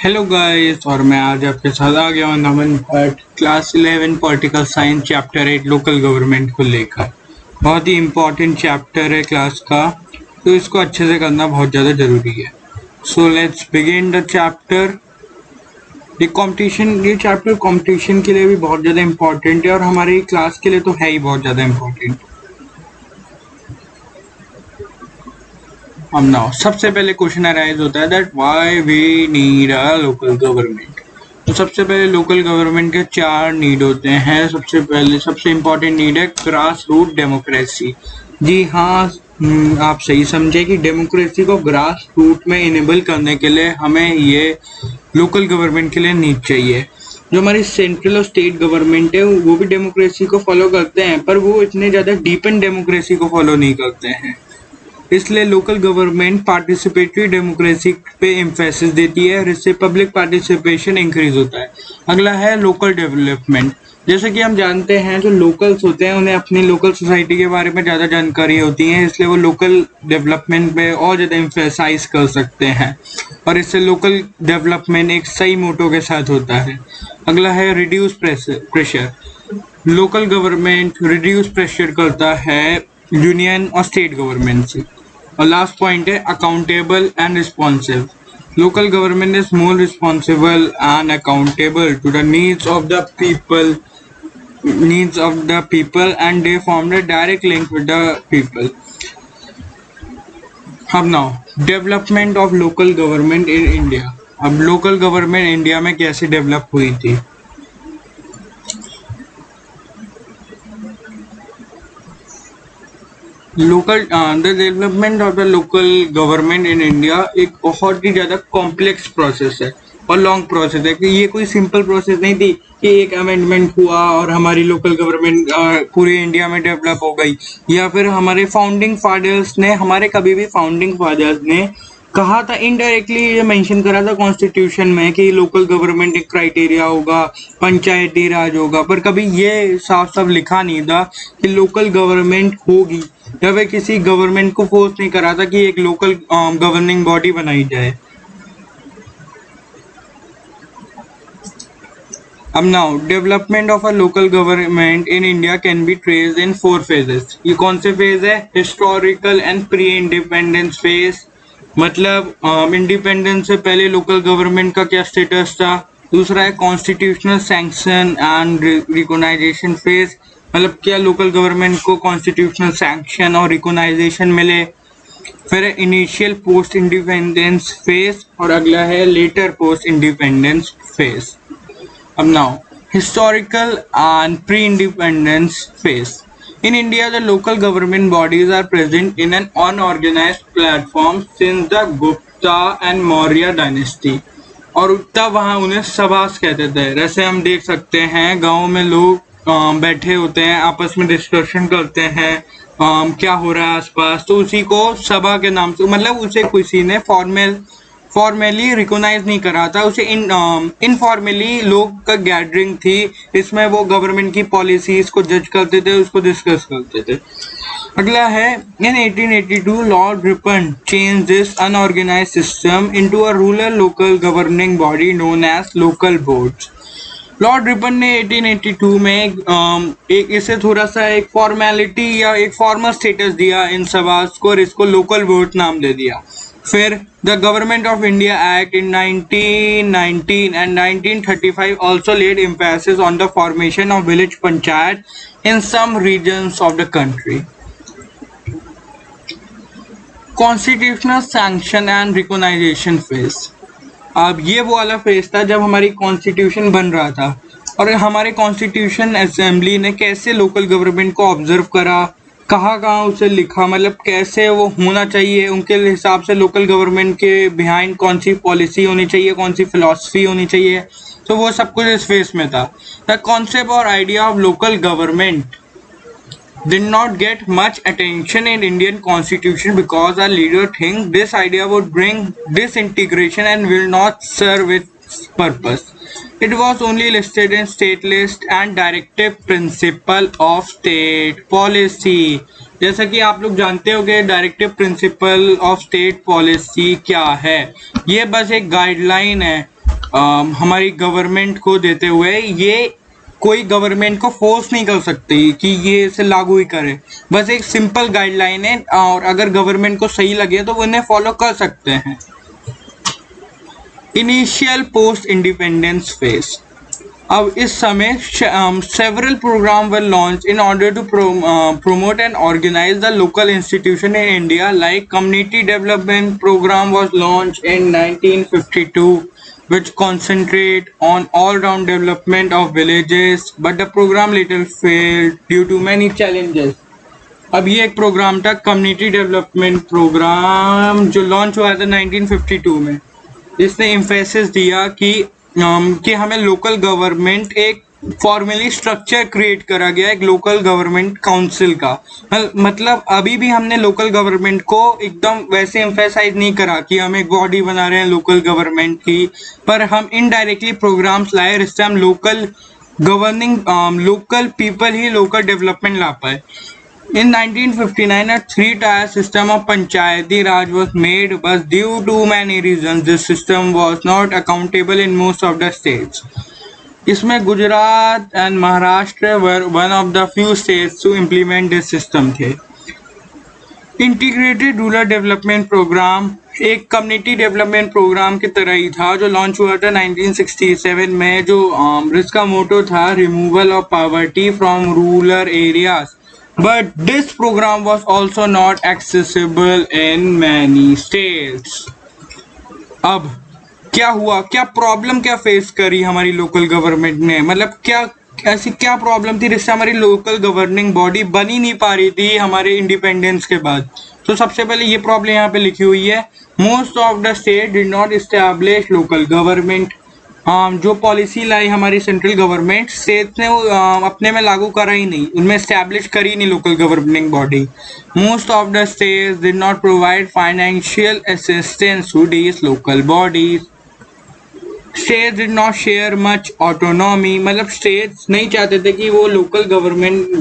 Hello guys, और मैं आज आपके साथ आ गया हूँ Naman Bhatt class 11 political science chapter 8 local government को लेकर। बहुत ही इम्पोर्टेंट चैप्टर है क्लास का, तो इसको अच्छे से करना बहुत ज़्यादा ज़रूरी है। So let's begin the chapter. ये चैप्टर कंपटीशन के लिए भी बहुत ज़्यादा इम्पोर्टेंट है और हमारी क्लास के लिए तो है ही बहुत ज़्यादा इम्पोर्टेंट। अब नाउ सबसे पहले क्वेश्चन अराइज होता है that why we need a local government. तो सबसे पहले लोकल गवर्नमेंट के चार नीड होते हैं। सबसे इम्पोर्टेंट नीड है ग्रास रूट डेमोक्रेसी। जी हाँ, आप सही समझे कि डेमोक्रेसी को ग्रास रूट में इनेबल करने के लिए हमें ये लोकल गवर्नमेंट के लिए नीड चाहिए। जो हमारी सेंट्रल और स्टेट गवर्नमेंट है वो भी डेमोक्रेसी को फॉलो करते हैं, पर वो इतने ज़्यादा डीप इन डेमोक्रेसी को फॉलो नहीं करते हैं। इसलिए लोकल गवर्नमेंट पार्टिसिपेटरी डेमोक्रेसी पे एम्फेसिस देती है और इससे पब्लिक पार्टिसिपेशन इंक्रीज होता है। अगला है लोकल डेवलपमेंट। जैसे कि हम जानते हैं जो लोकल्स होते हैं उन्हें अपनी लोकल सोसाइटी के बारे में ज़्यादा जानकारी होती है, इसलिए वो लोकल डेवलपमेंट पे और ज़्यादा एम्फेसाइज कर सकते हैं और इससे लोकल डेवलपमेंट एक सही मोटो के साथ होता है। अगला है reduce pressure. Local government reduce pressure करता है यूनियन और स्टेट गवर्नमेंट से। और लास्ट पॉइंट है accountable and responsive. Local government is more responsible and accountable to the needs of the people and they form a direct link with the people. अब now development of local government in India. अब local government India में कैसे develop हुई थी? The development of the local government in India एक बहुत ही ज़्यादा complex process है और लॉन्ग प्रोसेस है कि ये कोई सिंपल प्रोसेस नहीं थी कि एक अमेंडमेंट हुआ और हमारी लोकल गवर्नमेंट पूरे इंडिया में डेवलप हो गई, या फिर हमारे फाउंडिंग फादर्स ने कहा था, इनडायरेक्टली ये मेंशन करा था कॉन्स्टिट्यूशन में कि लोकल गवर्नमेंट एक क्राइटेरिया होगा, पंचायती राज होगा, पर कभी ये साफ साफ लिखा नहीं था कि लोकल गवर्नमेंट होगी, या फिर किसी गवर्नमेंट को फोर्स नहीं करा था कि एक लोकल गवर्निंग बॉडी बनाई जाए। अब now development of a local government in India can be traced in 4 phases. ये कौन से फेज है? Historical and pre independence phase, मतलब इंडिपेंडेंस से पहले लोकल गवर्नमेंट का क्या स्टेटस था। दूसरा है constitutional sanction and recognisation phase, मतलब क्या लोकल गवर्नमेंट को कॉन्स्टिट्यूशनल सैंक्शन और रिकॉग्नाइजेशन मिले। फिर इनिशियल पोस्ट इंडिपेंडेंस फेज और अगला है लेटर पोस्ट इंडिपेंडेंस फेज। अब now historical and pre-independence phase. In India, the local government bodies are present in an unorganized platform since the Gupta and Maurya dynasty. और तब वहाँ उन्हें सभास कहते थे। जैसे हम देख सकते हैं गाँव में लोग बैठे होते हैं, आपस में डिस्कशन करते हैं क्या हो रहा है आसपास, तो उसी को सभा के नाम से, मतलब उसे किसी ने फॉर्मली रिकॉग्नाइज नहीं करा था, उसे इनफॉर्मली लोग का गैदरिंग थी। इसमें वो गवर्नमेंट की पॉलिसीज को जज करते थे, उसको डिस्कस करते थे। अगला है in 1882 Lord Ripon change this unorganise system into a rural local governing body known as local boards. Lord Ripon ने 1882 में एक इसे थोड़ा सा एक फॉर्मेलिटी या एक फॉर्मल स्टेटस दिया इन सभास को और इसको लोकल बोर्ड नाम दे दिया। फिर the government of India act in 1919 and 1935 also laid emphasis on the formation of village panchayat in some regions of the country. Constitutional sanction and recognition phase. अब ये वो वाला फेज था जब हमारी कॉन्स्टिट्यूशन बन रहा था और हमारे कॉन्स्टिट्यूशन असेंबली ने कैसे लोकल गवर्नमेंट को ऑब्जर्व करा, कहाँ उसे लिखा, मतलब कैसे वो होना चाहिए, उनके हिसाब से लोकल गवर्नमेंट के बिहाइंड कौन सी पॉलिसी होनी चाहिए, कौन सी फिलॉसफी होनी चाहिए, तो वो सब कुछ इस फेस में था। द कॉन्सेप्ट और idea of local government did not get much attention in Indian constitution because our leader think this idea would bring disintegration and will not serve its purpose. It was only listed in state list and directive principle of state policy. जैसा कि आप लोग जानते हो कि directive principle of state policy क्या है, ये बस एक गाइडलाइन है हमारी गवर्नमेंट को देते हुए, ये कोई गवर्नमेंट को फोर्स नहीं कर सकती कि ये इसे लागू ही करे, बस एक सिंपल गाइडलाइन है और अगर गवर्नमेंट को सही लगे तो वो इन्हें फॉलो कर सकते हैं। Initial post independence phase. अब इस समय several programs were launched in order to promote and organize the local institution in India, like Community Development Program was launched in 1952, which concentrate on all-round development of villages, but the program later failed due to many challenges. अब ये एक programme था community development programme जो launch हुआ था 1952 में। इसने emphasis दिया कि हमें लोकल गवर्नमेंट एक फॉर्मली स्ट्रक्चर क्रिएट करा गया एक लोकल गवर्नमेंट काउंसिल का। मतलब अभी भी हमने लोकल गवर्नमेंट को एकदम वैसे एम्फेसाइज नहीं करा कि हम एक बॉडी बना रहे हैं लोकल गवर्नमेंट की, पर हम इनडायरेक्टली प्रोग्राम्स लाए जिससे हम लोकल गवर्निंग लोकल पीपल ही लोकल डेवलपमेंट ला पाए। In 1959, a three-tier system of Panchayati Raj was made, but due to many reasons, this system was not accountable in most of the states. इसमें Gujarat and Maharashtra were one of the few states to implement this system थे। Integrated rural development programme एक community development programme की तरह ही था जो launch हुआ था 1967 में, जो जिसका मोटो था removal of poverty from rural areas. But this program was also not accessible in many states. अब क्या हुआ, क्या प्रॉब्लम क्या फेस करी हमारी लोकल गवर्नमेंट ने, मतलब क्या ऐसी क्या प्रॉब्लम थी जिससे हमारी लोकल गवर्निंग बॉडी बनी नहीं पा रही थी हमारे इंडिपेंडेंस के बाद। तो सबसे पहले ये प्रॉब्लम यहाँ पे लिखी हुई है, most of the state did not establish local government. जो पॉलिसी लाई हमारी सेंट्रल गवर्नमेंट, स्टेट ने अपने में लागू करा ही नहीं, उनमें एस्टैब्लिश करी नहीं local governing body. Most of the states did not provide financial assistance to these local bodies. States did not share much autonomy, मतलब स्टेट्स नहीं चाहते थे कि वो लोकल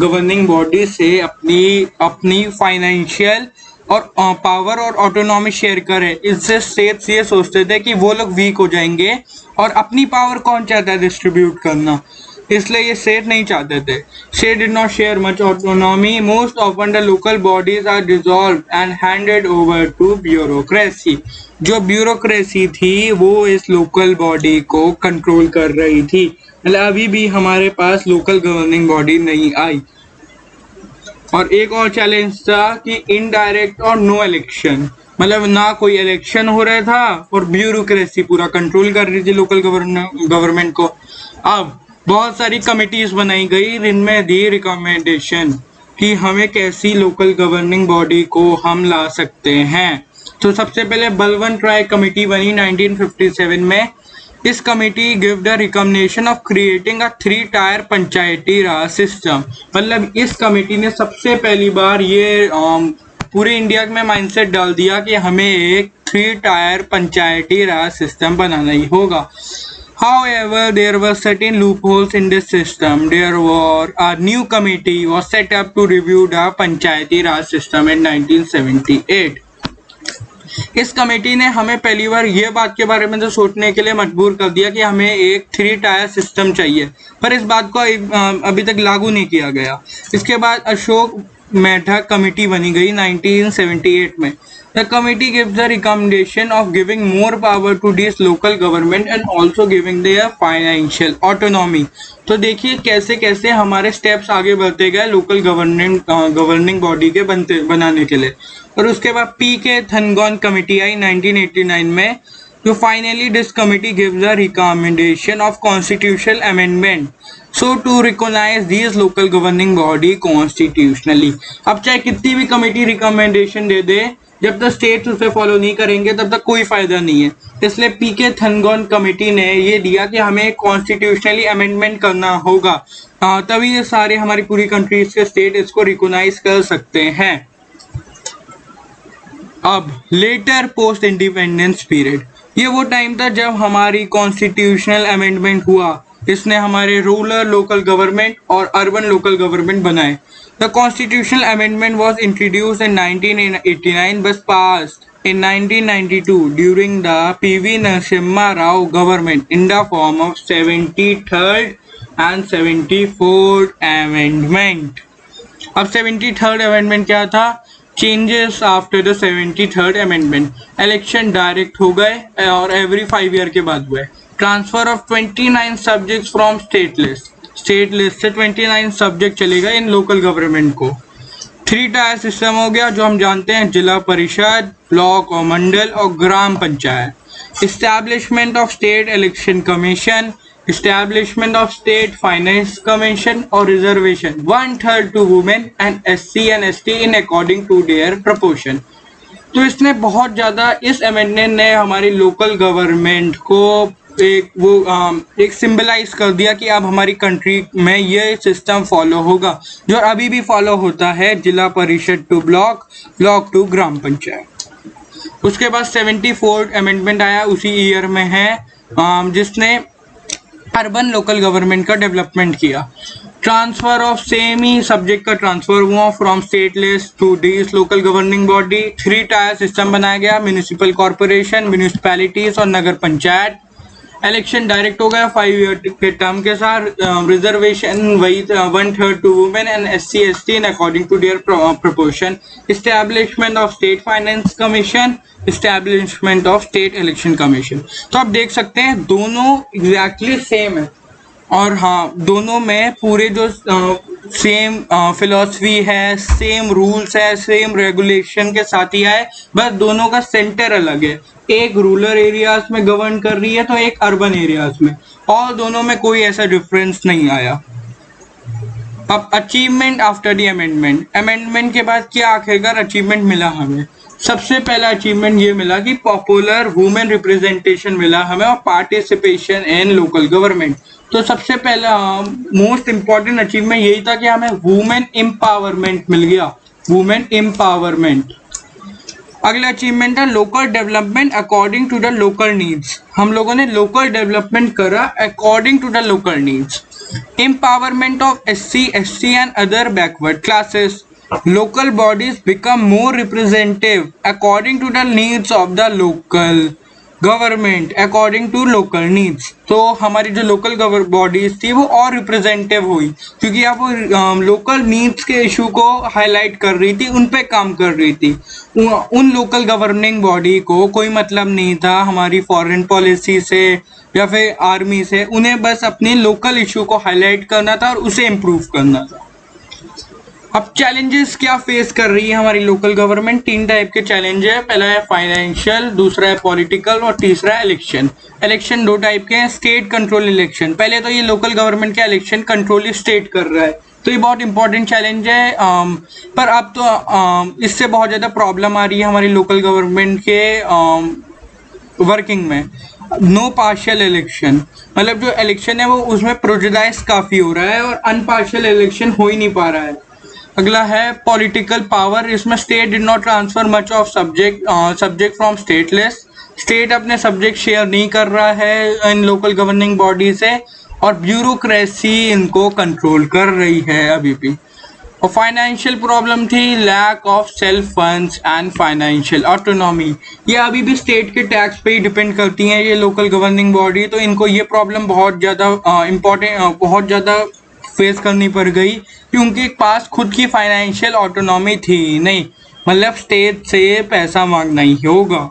गवर्निंग बॉडी से अपनी फाइनेंशियल और पावर और ऑटोनॉमी शेयर करे। इससे स्टेट्स ये सोचते थे कि वो लोग वीक हो जाएंगे और अपनी पावर कौन चाहता है डिस्ट्रीब्यूट करना, इसलिए ये स्टेट नहीं चाहते थे। State did not share much autonomy, most often the local bodies are dissolved and handed over to bureaucracy. जो ब्यूरोक्रेसी थी वो इस लोकल बॉडी को कंट्रोल कर रही थी, मतलब अभी भी हमारे पास लोकल गवर्निंग बॉडी नहीं आई। और एक और चैलेंज था कि इनडायरेक्ट और नो इलेक्शन, मतलब ना कोई इलेक्शन हो रहा था और ब्यूरोक्रेसी पूरा कंट्रोल कर रही थी लोकल गवर्नमेंट को। अब बहुत सारी कमिटीज बनाई गई जिनमें दी रिकमेंडेशन कि हमें कैसी लोकल गवर्निंग बॉडी को हम ला सकते हैं। तो सबसे पहले बलवंत राय कमेटी बनी 1957 में। इस committee give the recommendation of creating a three-tyre Panchayati Raj system. मतलब इस कमेटी ने सबसे पहली बार ये पूरे इंडिया में माइंडसेट डाल दिया कि हमें एक थ्री-टायर पंचायती राज सिस्टम बनाना ही होगा। However, there were certain loopholes in this system. Therefore, a new committee was set up to review the Panchayati Raj system in 1978. इस कमेटी ने हमें पहली बार ये बात के बारे में तो सोचने के लिए मजबूर कर दिया कि हमें एक थ्री-टायर सिस्टम चाहिए, पर इस बात को अभी तक लागू नहीं किया गया। इसके बाद अशोक मेहता कमेटी बनी गई 1978 में। The committee gives the recommendation of giving more power to these local government and also giving their financial autonomy. तो देखिए कैसे कैसे हमारे स्टेप्स आगे बढ़ते गए लोकल गवर्निंग बॉडी के बनाने के लिए। और उसके बाद पी.के. थनगौन कमेटी आई 1989 में। तो finally this committee gives the recommendation of constitutional amendment so to recognise this local governing body constitutionally. अब चाहे कितनी भी कमेटी रिकमेंडेशन दे दे, जब तक स्टेट्स उसे फॉलो नहीं करेंगे तब तक कोई फायदा नहीं है। इसलिए पी.के. थनगौन कमेटी ने ये दिया कि हमें कॉन्स्टिट्यूशनली अमेंडमेंट करना होगा, तभी ये सारे हमारी पूरी कंट्रीज के स्टेट इसको रिकॉग्नाइज कर सकते हैं। अब लेटर पोस्ट इंडिपेंडेंस पीरियड, ये वो टाइम था जब हमारी कॉन्स्टिट्यूशनल अमेंडमेंट हुआ। इसने हमारे रूरल लोकल गवर्नमेंट और अर्बन लोकल गवर्नमेंट बनाए। The constitutional amendment was introduced in 1989 but passed in 1992 during the PV Narasimha Rao government in the form of 73rd and 74th amendment. अब 73rd amendment क्या था? Changes after the 73rd amendment. Election direct हो गए और every 5 year के बाद हुए. Transfer of 29 subjects from state list. State list से 29 सब्जेक्ट चलेगा इन लोकल गवर्नमेंट को. 3 टायर सिस्टम हो गया जो हम जानते हैं, जिला परिषद, ब्लॉक और मंडल और ग्राम panchayat. Establishment of state election commission, establishment of state finance commission और reservation 1/3 to women and SC and ST in according to their proportion. तो इसने बहुत ज़्यादा, इस अमेंडमेंट ने हमारी लोकल गवर्नमेंट को एक सिंबलाइज कर दिया कि अब हमारी कंट्री में ये सिस्टम फॉलो होगा जो अभी भी फॉलो होता है, जिला परिषद टू ब्लॉक, ब्लॉक टू ग्राम पंचायत. उसके बाद 74th अमेंडमेंट आया, उसी ईयर में है, जिसने अर्बन लोकल गवर्नमेंट का डेवलपमेंट किया. ट्रांसफर ऑफ सेम ही सब्जेक्ट का ट्रांसफर हुआ from state list to this local governing body. 3 tier system बनाया गया, म्यूनिसिपल कॉर्पोरेशन, म्यूनिसिपैलिटीज और नगर पंचायत. इलेक्शन डायरेक्ट हो गया 5 ईयर के टर्म के साथ. रिजर्वेशन वही 1/3 to women and SC ST in according to their proportion. Establishment of state finance commission, establishment of state election commission. तो आप देख सकते हैं दोनों एग्जैक्टली सेम है और हाँ, दोनों में पूरे जो सेम फिलॉसफी है, सेम रूल्स है, सेम रेगुलेशन के साथ ही है, बस दोनों का सेंटर अलग है. एक रूरल एरियाज में गवर्न कर रही है तो एक अर्बन एरियाज में, और दोनों में कोई ऐसा डिफरेंस नहीं आया. अब achievement after the amendment. Amendment के बाद क्या आखिरकार अचीवमेंट मिला हमें? सबसे पहला अचीवमेंट ये मिला कि पॉपुलर वुमेन रिप्रेजेंटेशन मिला हमें और पार्टिसिपेशन इन लोकल गवर्नमेंट. तो सबसे पहला मोस्ट इम्पॉर्टेंट अचीवमेंट यही था कि हमें वुमेन एम्पावरमेंट मिल गया, वुमेन एम्पावरमेंट. अगला अचीवमेंट है local development according to the local needs. हम लोगों ने लोकल डेवलपमेंट करा according to the local needs. Empowerment of SC ST and other backward classes. Local bodies become more representative according to the needs of the local government, according to local needs. तो हमारी जो local bodies थी वो और representative हुई क्योंकि अब वो लोकल नीड्स के इशू को हाईलाइट कर रही थी, उन पे काम कर रही थी. उन लोकल गवर्निंग बॉडी को कोई मतलब नहीं था हमारी फॉरेन पॉलिसी से या फिर आर्मी से, उन्हें बस अपनी लोकल इशू को हाईलाइट करना था और उसे इम्प्रूव करना था. अब चैलेंजेस क्या फेस कर रही है हमारी लोकल गवर्नमेंट? 3 टाइप के चैलेंज है. पहला है फाइनेंशियल, दूसरा है पॉलिटिकल और तीसरा है इलेक्शन. इलेक्शन 2 टाइप के हैं, स्टेट कंट्रोल इलेक्शन. पहले तो ये लोकल गवर्नमेंट का इलेक्शन कंट्रोल स्टेट कर रहा है, तो ये बहुत इंपॉर्टेंट चैलेंज है. पर अब तो इससे बहुत ज़्यादा प्रॉब्लम आ रही है हमारी लोकल गवर्नमेंट के वर्किंग में. नो पार्शियल इलेक्शन, मतलब जो इलेक्शन है वो उसमें प्रोजुडाइज काफ़ी हो रहा है और अनपार्शियल इलेक्शन हो ही नहीं पा रहा है. अगला है पॉलिटिकल पावर. इसमें state did not transfer much of subject from state list. State अपने सब्जेक्ट शेयर नहीं कर रहा है इन लोकल गवर्निंग बॉडी से और ब्यूरोक्रेसी इनको कंट्रोल कर रही है अभी भी. और फाइनेंशियल प्रॉब्लम थी, lack of self funds and financial autonomy. ये अभी भी स्टेट के टैक्स पे ही डिपेंड करती हैं ये लोकल गवर्निंग बॉडी, तो इनको ये प्रॉब्लम बहुत ज़्यादा फेस करनी पड़ गई कि उनके पास खुद की फाइनेंशियल ऑटोनॉमी थी नहीं, मतलब स्टेट से पैसा मांगना ही होगा.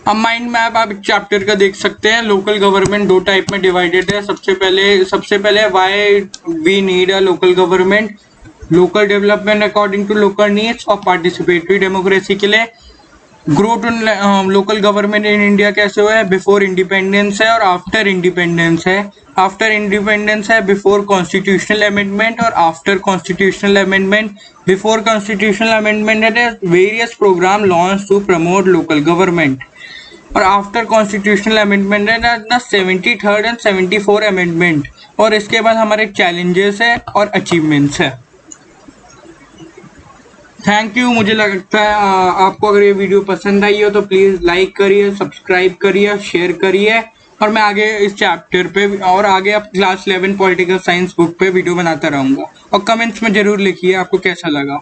अब माइंड मैप आप चैप्टर का देख सकते हैं. लोकल गवर्नमेंट 2 टाइप में डिवाइडेड है. सबसे पहले why we need a local government, local development according to local needs और पार्टिसिपेटरी डेमोक्रेसी के लिए. Growth local government in India कैसे हुआ है? बिफोर इंडिपेंडेंस है और आफ्टर इंडिपेंडेंस है. आफ्टर इंडिपेंडेंस है बिफोर कॉन्स्टिट्यूशनल अमेंडमेंट और after constitutional amendment. Before constitutional amendment है various program launch to promote local government और आफ्टर कॉन्स्टिट्यूशनल अमेंडमेंट है the 73rd and 74th amendment. और इसके बाद हमारे चैलेंजेस है और अचीवमेंट्स है. Thank you. मुझे लगता है आपको अगर ये वीडियो पसंद आई हो तो प्लीज़ लाइक करिए, सब्सक्राइब करिए, शेयर करिए और मैं आगे इस चैप्टर पे और आगे आप क्लास 11 पॉलिटिकल साइंस बुक पे वीडियो बनाता रहूँगा. और कमेंट्स में ज़रूर लिखिए आपको कैसा लगा.